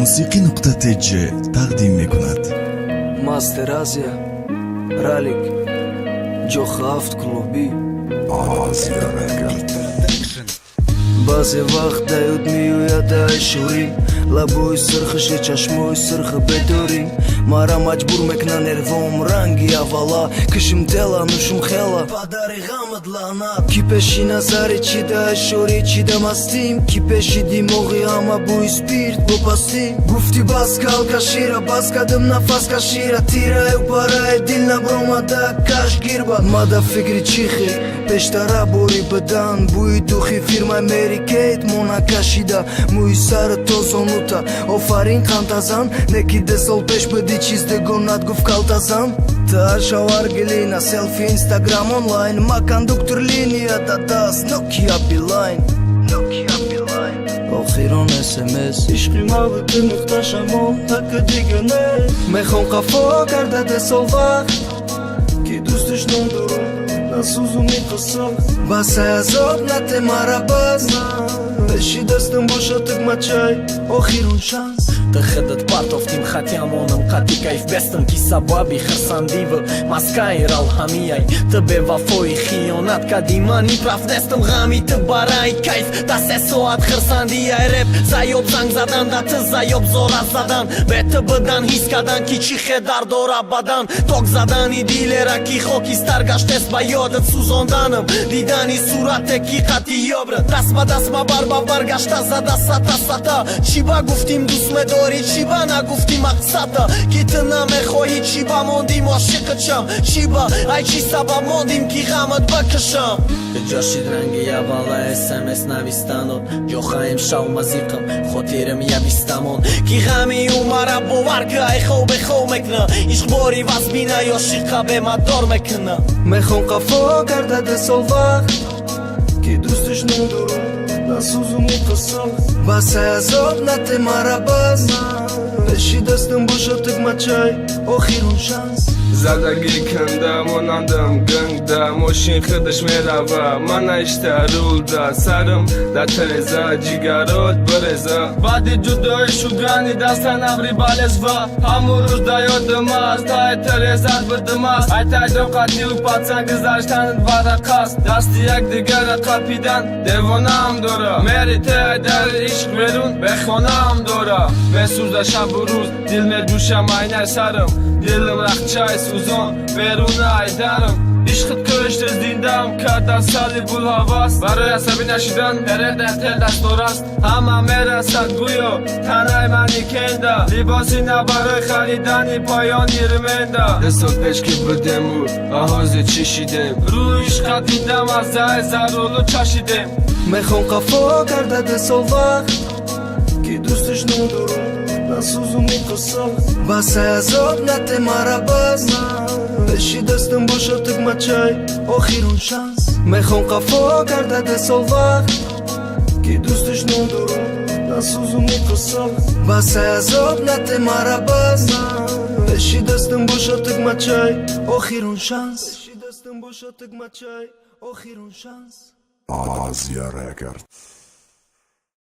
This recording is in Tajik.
موسیقی.tj تقدیم میکند. ماستر آزیا رالیک جوخ هفت کلوبی آزیا رکورد. بعضی وقت داید میوید شوری لبوی سرخش چشموی سرخ بدوری مرا مجبور میکنه نروم رنگی اولا کشم دلا نوشم خیلا پدری غمت لعنت کی پیشی نظری چی ده شوری چی ده مستیم کی پیشی دیموغی همه بوی سپیرت بپستیم گفتی بس کل کشیره بس کدم نفس کشیره تیره و پاره دل نبرومده کش گیر باد مده فکری چیخی پیشتره بوری بدن بوی دوخی فیرم امریکیت مونا کشیده موی سر تو زونوتا آفرین قندازان نکیده سال پیش بدی چیز دگونات گفت کالتازان تا شوار گلینه سلفی اینستاگرام онлайн ما кондуктор линия داداست نوکیا بیلاین آخیران اسمس عشقی موت مختشمون حق دیگه نه میخوام قفا کرده ده سال وقت کی دوستش ندارم نسوزو میخواستم بس عذاب نته مرا باز پیشی دستم باشه تک مچای آخیرون شانس تخدت партофтим хатиамонам қати кайф бестам ки сабаби хирсандива маскайрал ҳамияй ты бевафои хиёнат кади мани прав нестам ғами ты бараи кайф да 3 соат хирсандияй реп заёб занг задан да ты заёб зора задан беты бидан ҳис кардан ки чӣ хедар дора бадан ток задани дилера ки хокистар гаштест ба ёдат сӯзонданам дидани сурате ки қати ёбра даст ба даст ма бар ба бар гашта зада сата сата чӣ ба гуфтим дӯст медори чӣ ба нагуфтӣ мақсада ки ту намехоҳӣ чӣ ба мондим ошиқичам чӣ ба ай чӣ сабаб мондим ки ғамат бакашам ҷошид ранги аввала смс навистанон ҷохаем шав мазиқам хотирам ябистамон ки ғами ӯ мара бовар ки ай хов бехов мекна ишқбори вазбина ёшиқа бемадор мекна мехом қафо кардаде сол вақт ки дӯстиш надорам насӯзу миқасам бас азоб нате мара баз пеши дастам боша тик мачай охирун шанс زدگی کنده مانندم گنگده ماشین خودش میروه من اشته رولده سرم در ترزه جیگرات برزه بعد جدای شدنی دستن ابری بلز و همون روز در یادم است تای ترزت بدم است ای تای دوقتی و پتسن گذاشتن ورقاست دستی یک دیگر قپیدن دیوانه هم داره میری تای در عشق میرون به خانه هم داره بسوزه شب و روز دل میدوشم اینه سرم دلم رخچای سوزان بیرون ایدارم عشقت کشت از دیندم کردن سالی بول حواس برای عصبی نشیدن هره در تل دست دارست همه میرسد گویا تنهای منی کنده لباسی نه برای خریدنی پایانی رمنده دستان پیش که بدم و آهازی چشیدم روی عشقت دیدم از زای زرولو چشیدم میخوام قفا کرده ده سال وقت که دوستش ندارم насӯзу миқасам бас азоб нате мара баз пеши дастам боша тик мачай охирун шанс мехом қафо кардаде сол вақт ки дӯстиш надорам насӯзу миқасам бас азоб нате мара баз пеши дастам боша тик мачай охирун шанс آزیا رکورد.